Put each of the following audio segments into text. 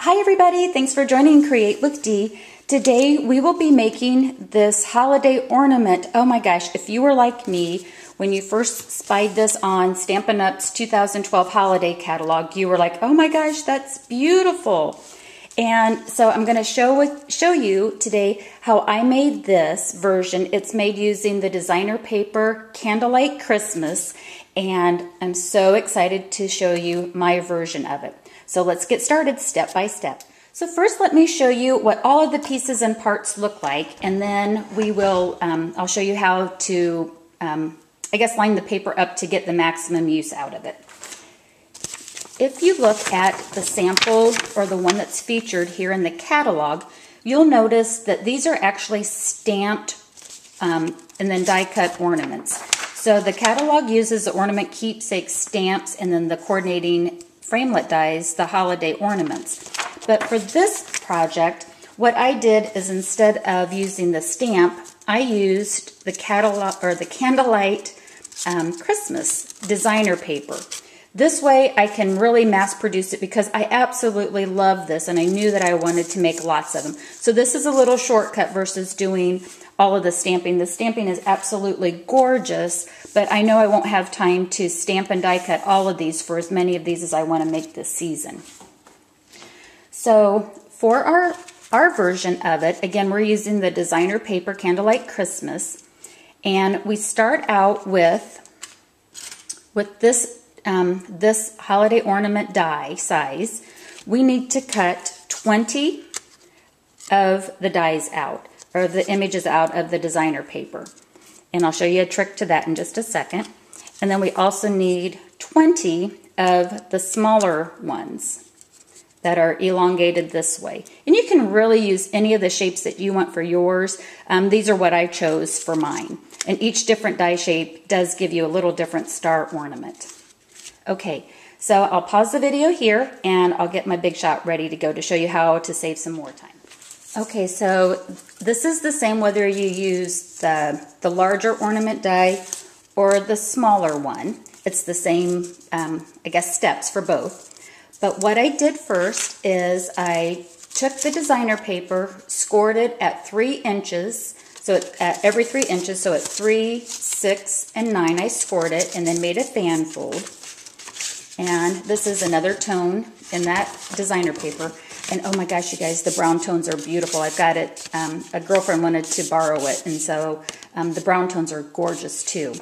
Hi everybody, thanks for joining Create with Dee. Today we will be making this holiday ornament. Oh my gosh, if you were like me, when you first spied this on Stampin' Up's 2012 holiday catalog, you were like, oh my gosh, that's beautiful. And so I'm going to show you today how I made this version. It's made using the designer paper Candlelight Christmas, and I'm so excited to show you my version of it. So let's get started step by step. So first let me show you what all of the pieces and parts look like, and then we will, I'll show you how to, I guess, line the paper up to get the maximum use out of it. If you look at the sample or the one that's featured here in the catalog, you'll notice that these are actually stamped and then die cut ornaments. So the catalog uses the ornament keepsake stamps and then the coordinating framelit dies, the holiday ornaments. But for this project, what I did is instead of using the stamp, I used the catalog or the Candlelight Christmas designer paper. This way I can really mass produce it because I absolutely love this and I knew that I wanted to make lots of them. So this is a little shortcut versus doing all of the stamping. The stamping is absolutely gorgeous, but I know I won't have time to stamp and die cut all of these for as many of these as I want to make this season. So for our version of it, again, we're using the designer paper Candlelight Christmas, and we start out with this this holiday ornament die size. We need to cut 20 of the dies out, or the images out of the designer paper. And I'll show you a trick to that in just a second. And then we also need 20 of the smaller ones that are elongated this way. And you can really use any of the shapes that you want for yours. These are what I chose for mine. And each different die shape does give you a little different star ornament. Okay, so I'll pause the video here and I'll get my big shot ready to go to show you how to save some more time. Okay, so this is the same whether you use the larger ornament die or the smaller one. It's the same, I guess, steps for both. But what I did first is I took the designer paper, scored it at 3 inches, so at every 3 inches, so at 3, 6, and 9 I scored it and then made a fan fold. And this is another tone in that designer paper. And oh my gosh, you guys, the brown tones are beautiful. I've got it, a girlfriend wanted to borrow it, and so the brown tones are gorgeous too.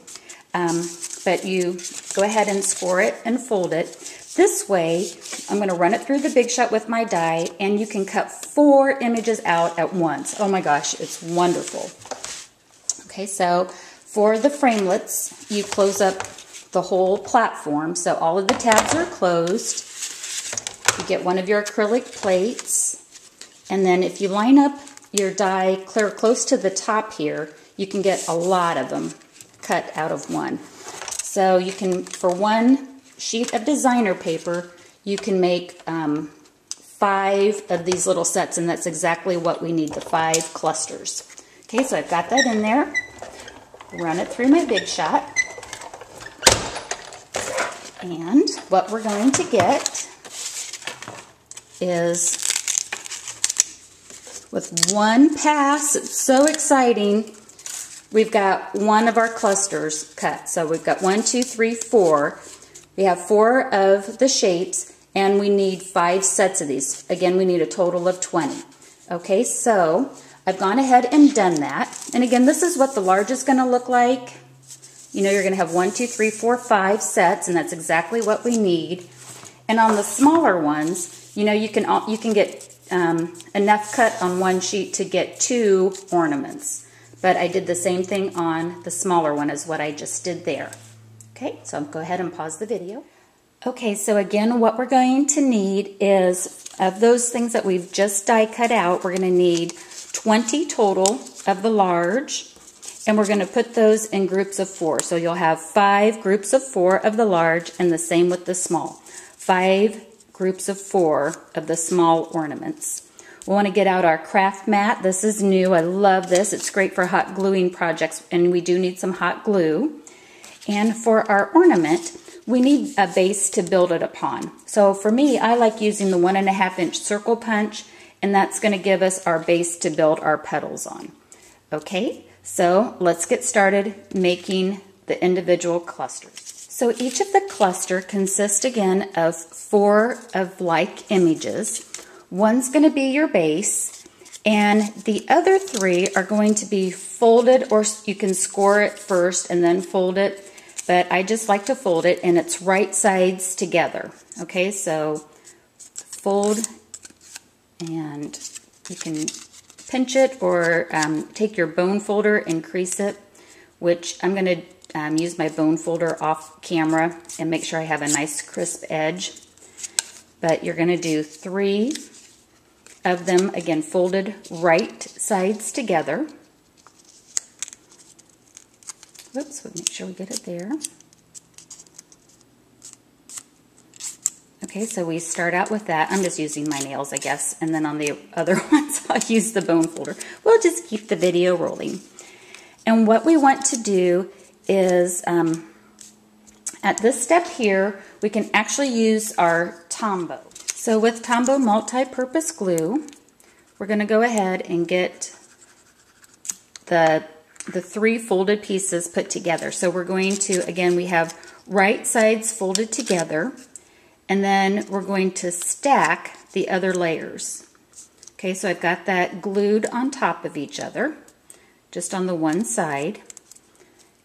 But you go ahead and score it and fold it. This way, I'm going to run it through the Big Shot with my die, and you can cut 4 images out at once. Oh my gosh, it's wonderful. Okay, so for the framelits, you close up the whole platform, so all of the tabs are closed. You get one of your acrylic plates, and then if you line up your die clear close to the top here, you can get a lot of them cut out of one. So you can, for one sheet of designer paper, you can make 5 of these little sets, and that's exactly what we need, the 5 clusters. Okay, so I've got that in there. Run it through my Big Shot. And what we're going to get is, with one pass, it's so exciting, we've got one of our clusters cut. So we've got 1, 2, 3, 4. We have 4 of the shapes, and we need 5 sets of these. Again, we need a total of 20. Okay, so I've gone ahead and done that. And again, this is what the large is going to look like. You know, you're going to have 1, 2, 3, 4, 5 sets, and that's exactly what we need. And on the smaller ones, you know, you can get enough cut on one sheet to get 2 ornaments. But I did the same thing on the smaller one as what I just did there. Okay, so I'll go ahead and pause the video. Okay, so again, what we're going to need is, of those things that we've just die cut out, we're going to need 20 total of the large. And we're going to put those in groups of 4. So you'll have 5 groups of 4 of the large, and the same with the small. 5 groups of 4 of the small ornaments. We want to get out our craft mat. This is new. I love this. It's great for hot gluing projects, and we do need some hot glue. And for our ornament, we need a base to build it upon. So for me, I like using the 1.5 inch circle punch, and that's going to give us our base to build our petals on. Okay, so let's get started making the individual clusters. So each of the cluster consists again of 4 of like images. One's going to be your base, and the other 3 are going to be folded, or you can score it first and then fold it. But I just like to fold it, and it's right sides together. Okay, so fold, and you can pinch it or take your bone folder and crease it, which I'm going to use my bone folder off camera and make sure I have a nice crisp edge. But you're going to do 3 of them, again, folded right sides together. Whoops, we'll make sure we get it there. Okay, so we start out with that. I'm just using my nails, I guess, and then on the other ones I'll use the bone folder. We'll just keep the video rolling. And what we want to do is, at this step here, we can actually use our Tombow. So with Tombow multi-purpose glue, we're going to go ahead and get the 3 folded pieces put together. So we're going to, again, we have right sides folded together, and then we're going to stack the other layers. Okay, so I've got that glued on top of each other, just on the one side.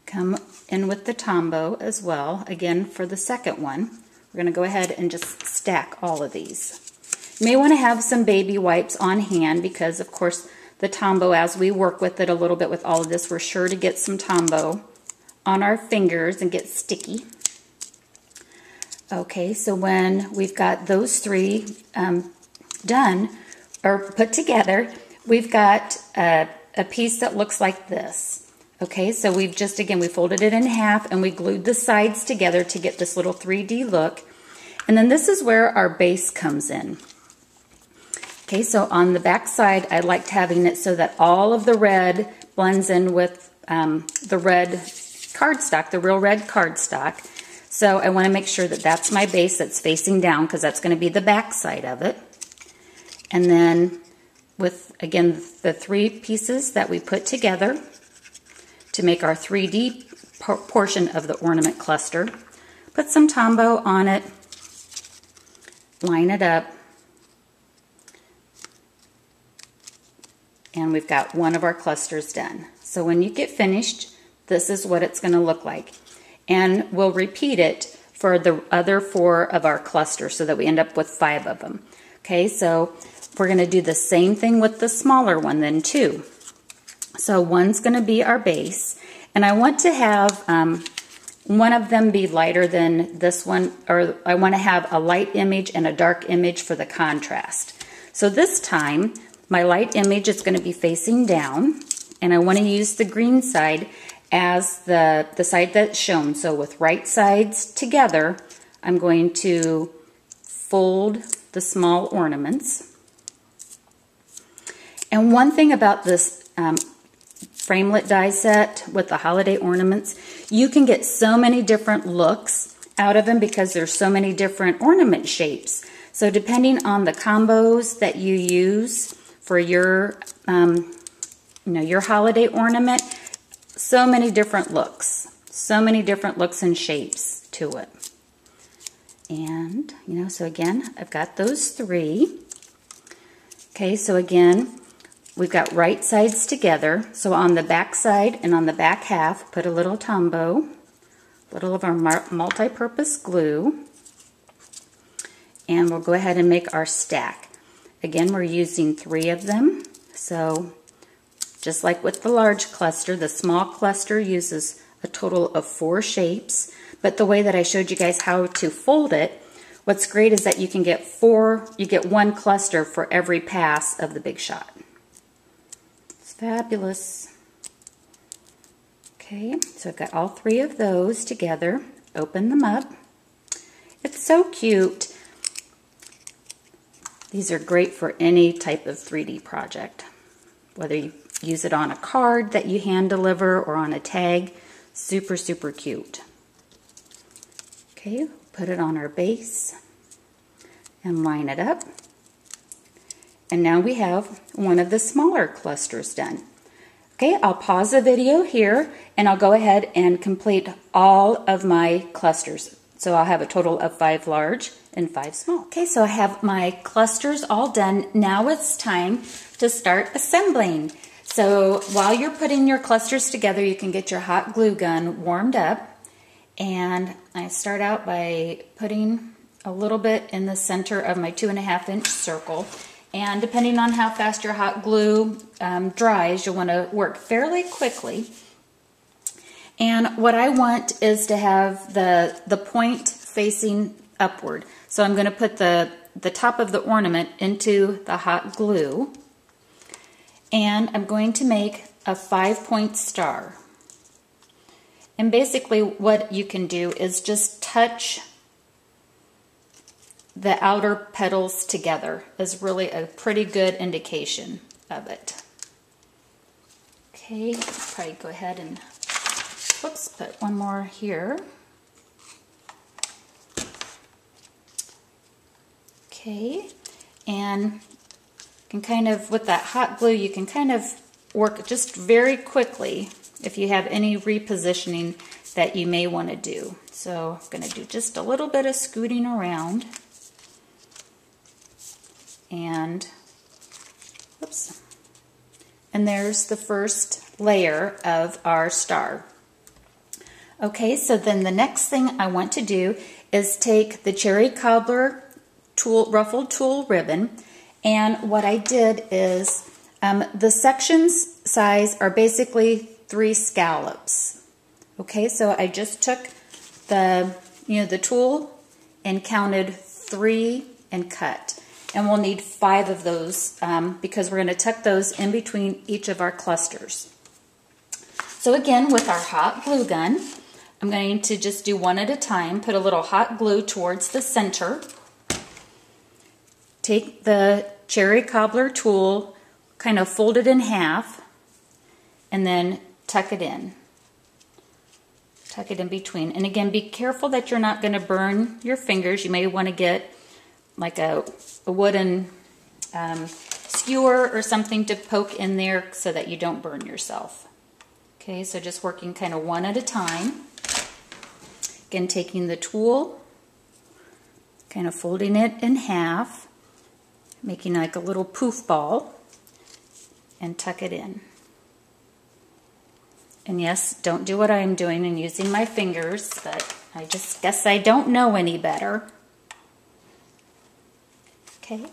Come in with the Tombow as well, again for the second one. We're going to go ahead and just stack all of these. You may want to have some baby wipes on hand because, of course, the Tombow, as we work with it a little bit with all of this, we're sure to get some Tombow on our fingers and get sticky. Okay, so when we've got those 3 done or put together, we've got a piece that looks like this. Okay, so we've just, again, we folded it in half and we glued the sides together to get this little 3D look. And then this is where our base comes in. Okay, so on the back side, I liked having it so that all of the red blends in with the red cardstock, the real red cardstock. So I want to make sure that that's my base that's facing down because that's going to be the back side of it. And then with, again, the 3 pieces that we put together to make our 3D portion of the ornament cluster, put some Tombow on it, line it up, and we've got one of our clusters done. So when you get finished, this is what it's going to look like. And we'll repeat it for the other 4 of our clusters so that we end up with 5 of them. Okay, so we're going to do the same thing with the smaller one then too. So one's going to be our base, and I want to have one of them be lighter than this one, or I want to have a light image and a dark image for the contrast. So this time, my light image is going to be facing down, and I want to use the green side as the side that's shown. So with right sides together, I'm going to fold the small ornaments. And one thing about this framelit die set with the holiday ornaments, you can get so many different looks out of them because there's so many different ornament shapes. So depending on the combos that you use for your, your holiday ornament, so many different looks and shapes to it. And, so again, I've got those 3. Okay, so again, we've got right sides together. So on the back side and on the back half, put a little Tombow, a little of our multi-purpose glue, and we'll go ahead and make our stack. Again, we're using 3 of them. So just like with the large cluster, the small cluster uses a total of 4 shapes. But the way that I showed you guys how to fold it, what's great is that you can get 1 cluster for every pass of the Big Shot. It's fabulous. Okay, so I've got all 3 of those together. Open them up. It's so cute. These are great for any type of 3D project. Whether you use it on a card that you hand deliver or on a tag, super, super cute. Okay, put it on our base and line it up. And now we have one of the smaller clusters done. Okay, I'll pause the video here and I'll go ahead and complete all of my clusters. So I'll have a total of 5 large and 5 small. Okay, so I have my clusters all done. Now it's time to start assembling. So while you're putting your clusters together, you can get your hot glue gun warmed up. And I start out by putting a little bit in the center of my 2.5-inch circle. And depending on how fast your hot glue dries, you'll want to work fairly quickly. And what I want is to have the point facing upward. So I'm going to put the top of the ornament into the hot glue. And I'm going to make a 5-point star. And basically what you can do is just touch the outer petals together is really a pretty good indication of it. Okay, probably go ahead and, whoops, put one more here. Okay, and you can kind of, with that hot glue, you can kind of work just very quickly if you have any repositioning that you may want to do. So I'm going to do just a little bit of scooting around. And, whoops, and there's the first layer of our star. Okay, so then the next thing I want to do is take the cherry cobbler tool, ruffled tulle ribbon, and what I did is the sections size are basically 3 scallops. Okay, so I just took the tool and counted 3 and cut. And we'll need 5 of those because we're going to tuck those in between each of our clusters. So again, with our hot glue gun, I'm going to just do one at a time. Put a little hot glue towards the center. Take the cherry cobbler tool, kind of fold it in half, and then tuck it in. Tuck it in between. And again, be careful that you're not going to burn your fingers. You may want to get like a wooden skewer or something to poke in there so that you don't burn yourself. Okay, so just working kind of one at a time. Again, taking the tool, kind of folding it in half, making like a little poof ball, and tuck it in. And yes, don't do what I'm doing and using my fingers, but I just guess I don't know any better. Okay,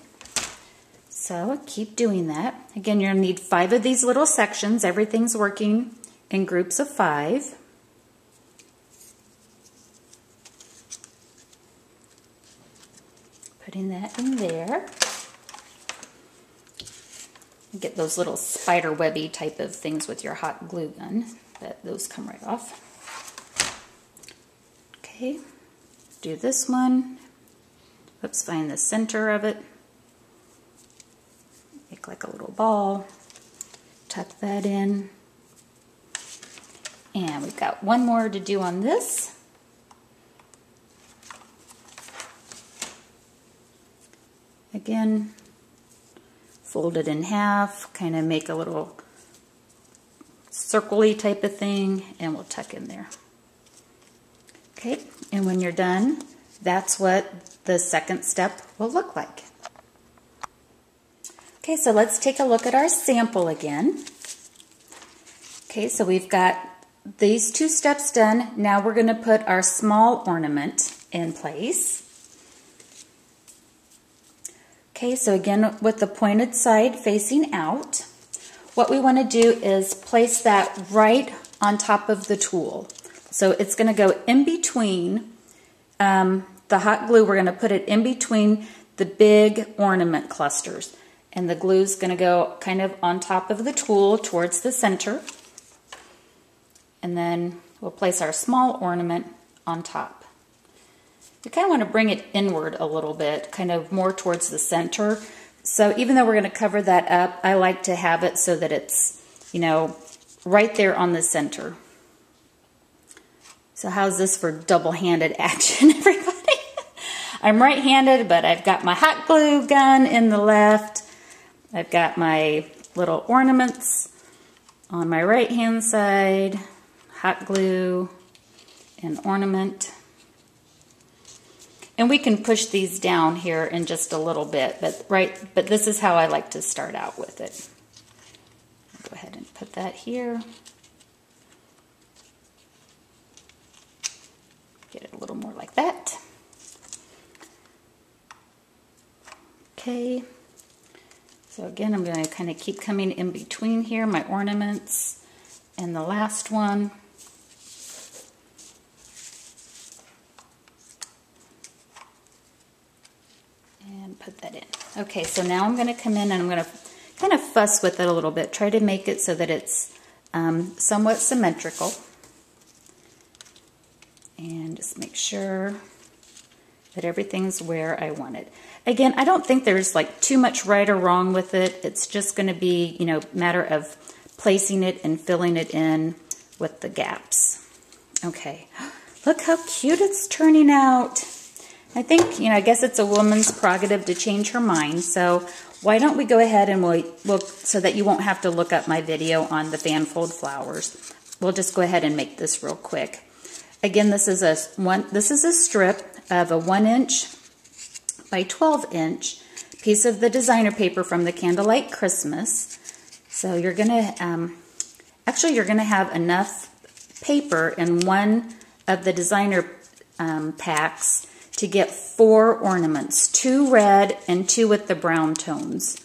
so keep doing that. Again, you're going to need 5 of these little sections. Everything's working in groups of 5. Putting that in there. Get those little spider webby type of things with your hot glue gun, but those come right off. Okay, do this one. Oops, find the center of it. Make like a little ball. Tuck that in. And we've got one more to do on this. Again, fold it in half, kind of make a little circle-y type of thing, and we'll tuck in there. Okay, and when you're done, that's what the second step will look like. Okay, so let's take a look at our sample again. Okay, so we've got these 2 steps done. Now we're going to put our small ornament in place. Okay, so again with the pointed side facing out, what we want to do is place that right on top of the tool. So it's going to go in between the hot glue. We're going to put it in between the big ornament clusters. And the glue is going to go kind of on top of the tool towards the center. And then we'll place our small ornament on top. You kind of want to bring it inward a little bit, kind of more towards the center. So even though we're going to cover that up, I like to have it so that it's, you know, right there on the center. So how's this for double-handed action, everybody? I'm right-handed, but I've got my hot glue gun in the left. I've got my little ornaments on my right-hand side, hot glue and ornament. And we can push these down here in just a little bit, but this is how I like to start out with it. Go ahead and put that here. Get it a little more like that. Okay. So again, I'm going to kind of keep coming in between here, my ornaments and the last one. And put that in. Okay, so now I'm going to come in and I'm going to kind of fuss with it a little bit. Try to make it so that it's somewhat symmetrical. And just make sure that everything's where I want it. Again, I don't think there's like too much right or wrong with it. It's just going to be, you know, matter of placing it and filling it in with the gaps. Okay, look how cute it's turning out. I think, you know, I guess it's a woman's prerogative to change her mind. So why don't we go ahead and we'll so that you won't have to look up my video on the fan fold flowers. We'll just go ahead and make this real quick. Again, this is a strip of a 1-inch by 12-inch piece of the designer paper from the Candlelight Christmas. So you're gonna actually you're gonna have enough paper in one of the designer packs to get 4 ornaments, 2 red and 2 with the brown tones.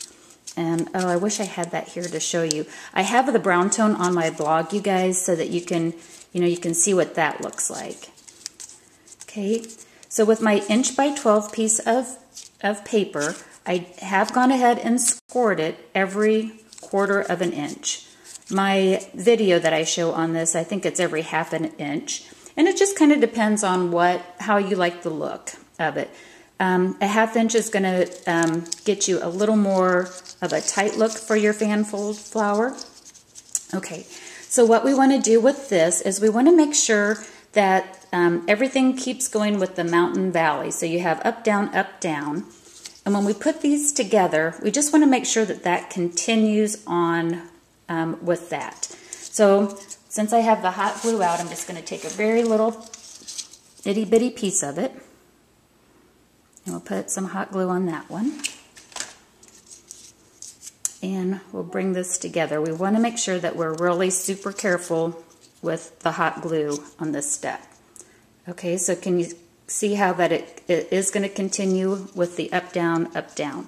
And oh, I wish I had that here to show you. I have the brown tone on my blog, you guys, so that you can, you know, you can see what that looks like. Okay, so with my 1 by 12 piece of paper, I have gone ahead and scored it every 1/4 inch. My video that I show on this, I think it's every 1/2 inch. And it just kind of depends on how you like the look of it. A 1/2 inch is going to get you a little more of a tight look for your fan fold flower. Okay, so what we want to do with this is we want to make sure that everything keeps going with the mountain valley. So you have up, down, up, down. And when we put these together, we just want to make sure that that continues on with that. So since I have the hot glue out, I'm just going to take a very little itty bitty piece of it. And we'll put some hot glue on that one. And we'll bring this together. We want to make sure that we're really super careful with the hot glue on this step. Okay, so can you see how that it is going to continue with the up, down, up, down.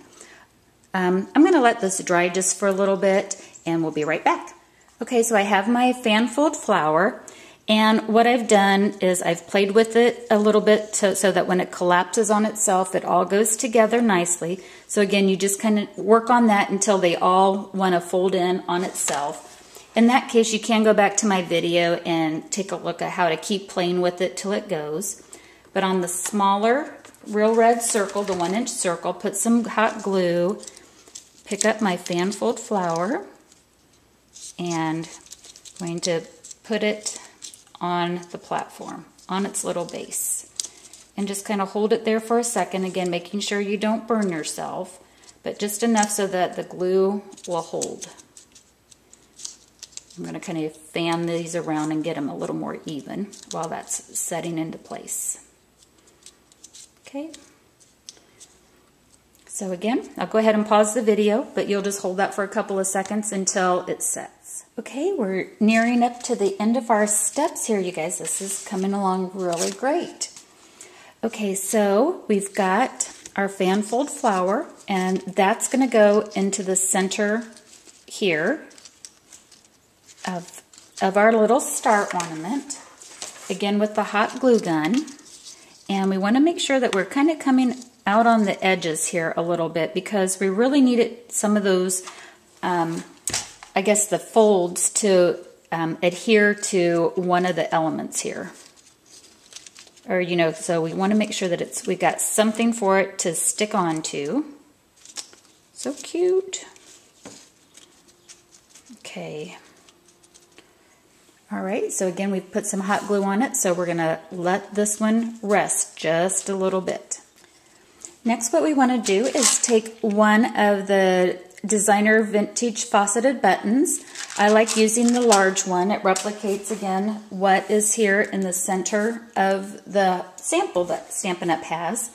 I'm going to let this dry just for a little bit and we'll be right back. Okay, so I have my fan fold flower, and what I've done is I've played with it a little bit so that when it collapses on itself, it all goes together nicely. So again, you just kind of work on that until they all want to fold in on itself. In that case, you can go back to my video and take a look at how to keep playing with it till it goes. But on the smaller real red circle, the 1-inch circle, put some hot glue, pick up my fan fold flower, and I'm going to put it on the platform, on its little base. And just kind of hold it there for a second, again, making sure you don't burn yourself, but just enough so that the glue will hold. I'm going to kind of fan these around and get them a little more even while that's setting into place. Okay. So again, I'll go ahead and pause the video, but you'll just hold that for a couple of seconds until it sets. Okay, we're nearing up to the end of our steps here, you guys. This is coming along really great. Okay, so we've got our fan fold flower, and that's going to go into the center here of our little star ornament, again with the hot glue gun. And we want to make sure that we're kind of coming out on the edges here a little bit, because we really needed some of those, I guess, the folds to adhere to one of the elements here. Or, you know, so we want to make sure that we got something for it to stick onto. So cute. Okay. All right, so again, we've put some hot glue on it, so we're gonna let this one rest just a little bit. Next, what we wanna do is take one of the designer vintage faceted buttons. I like using the large one. It replicates, again, what is here in the center of the sample that Stampin' Up! Has.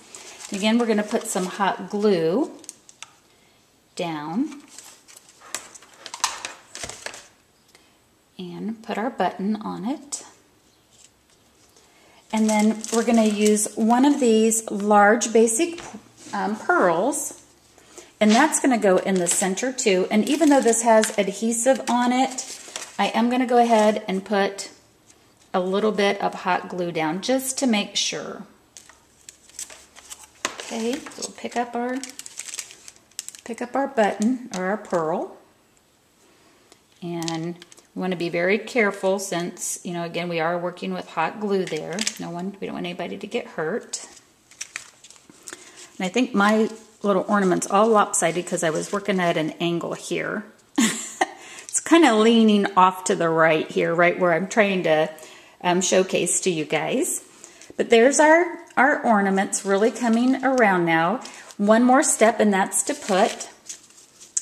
Again, we're gonna put some hot glue down and put our button on it. And then we're going to use one of these large basic pearls, and that's going to go in the center too. And even though this has adhesive on it, I am going to go ahead and put a little bit of hot glue down just to make sure. Okay, so we'll pick up our button or our pearl, and we want to be very careful since, you know, again, we are working with hot glue there. We don't want anybody to get hurt. And I think my little ornament's all lopsided because I was working at an angle here. It's kind of leaning off to the right here, right where I'm trying to showcase to you guys. But there's our ornaments really coming around now. One more step, and that's to put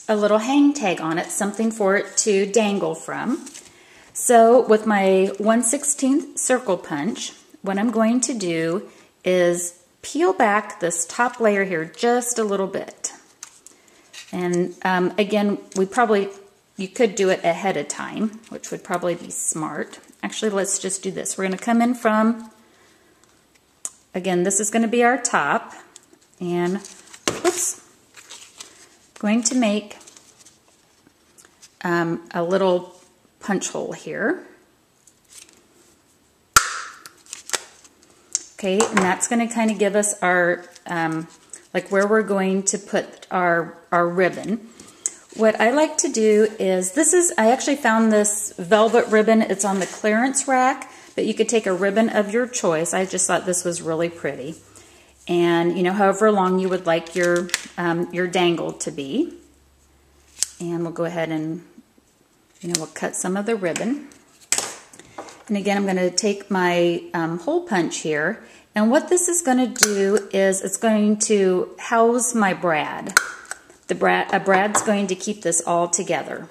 a little hang tag on it, something for it to dangle from. So with my 1/16 circle punch, what I'm going to do is peel back this top layer here just a little bit. And again, you could do it ahead of time, which would probably be smart. Actually, let's just do this. We're going to come in from, again, this is going to be our top, and oops, going to make a little punch hole here. Okay, and that's going to kind of give us our, like where we're going to put our ribbon. What I like to do is, I actually found this velvet ribbon. It's on the clearance rack, but you could take a ribbon of your choice. I just thought this was really pretty. And, you know, however long you would like your dangle to be. And we'll go ahead and, you know, we'll cut some of the ribbon. And again, I'm going to take my hole punch here. And what this is going to do is it's going to house my brad. A brad's going to keep this all together.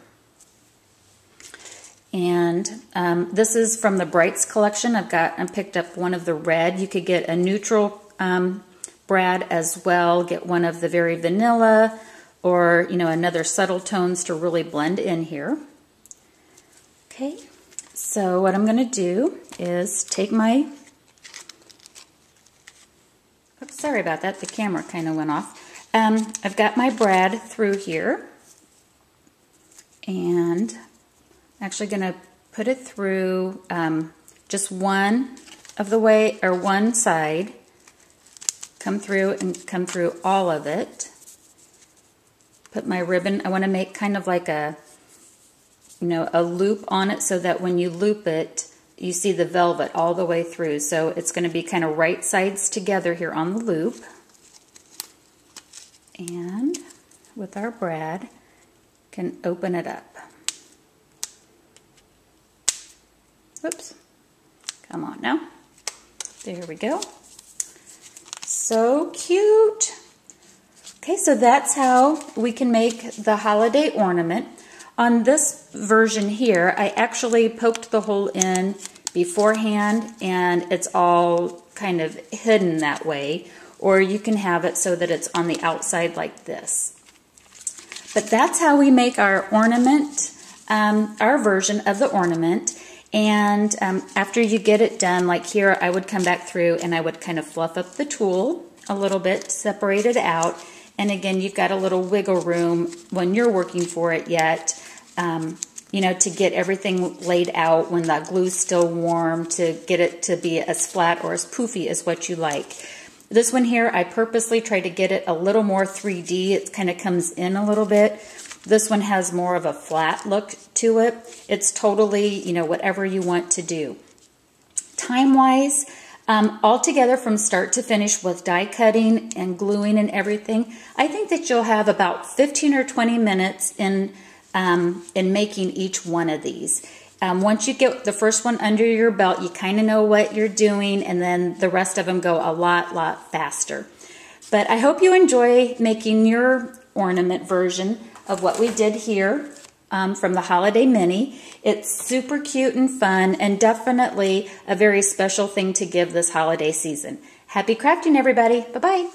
And this is from the Brights collection. I picked up one of the red. You could get a neutral brad as well. Get one of the very vanilla, or, you know, another subtle tones to really blend in here. Okay, so what I'm going to do is take my, oops, sorry about that, the camera kind of went off. I've got my brad through here, and I'm actually going to put it through just one of the way, or one side, come through all of it. Put my ribbon, I want to make kind of like a, you know, a loop on it so that when you loop it, you see the velvet all the way through. So it's going to be kind of right sides together here on the loop. And with our brad, can open it up. Oops, come on now. There we go. So cute. Okay, so that's how we can make the holiday ornament. On this version here, I actually poked the hole in beforehand, and it's all kind of hidden that way. Or you can have it so that it's on the outside like this. But that's how we make our ornament, our version of the ornament. And after you get it done, like here, I would come back through and I would kind of fluff up the tool a little bit, separate it out. And again, you've got a little wiggle room when you're working for it yet, you know, to get everything laid out when the glue's still warm, to get it to be as flat or as poofy as what you like. This one here, I purposely try to get it a little more 3D. It kind of comes in a little bit. This one has more of a flat look to it. It's totally, you know, whatever you want to do. Time-wise, all together from start to finish with die cutting and gluing and everything, I think that you'll have about 15 or 20 minutes in making each one of these. Once you get the first one under your belt, you kind of know what you're doing, and then the rest of them go a lot faster. But I hope you enjoy making your ornament version of what we did here from the Holiday Mini. It's super cute and fun, and definitely a very special thing to give this holiday season. Happy crafting, everybody. Bye-bye.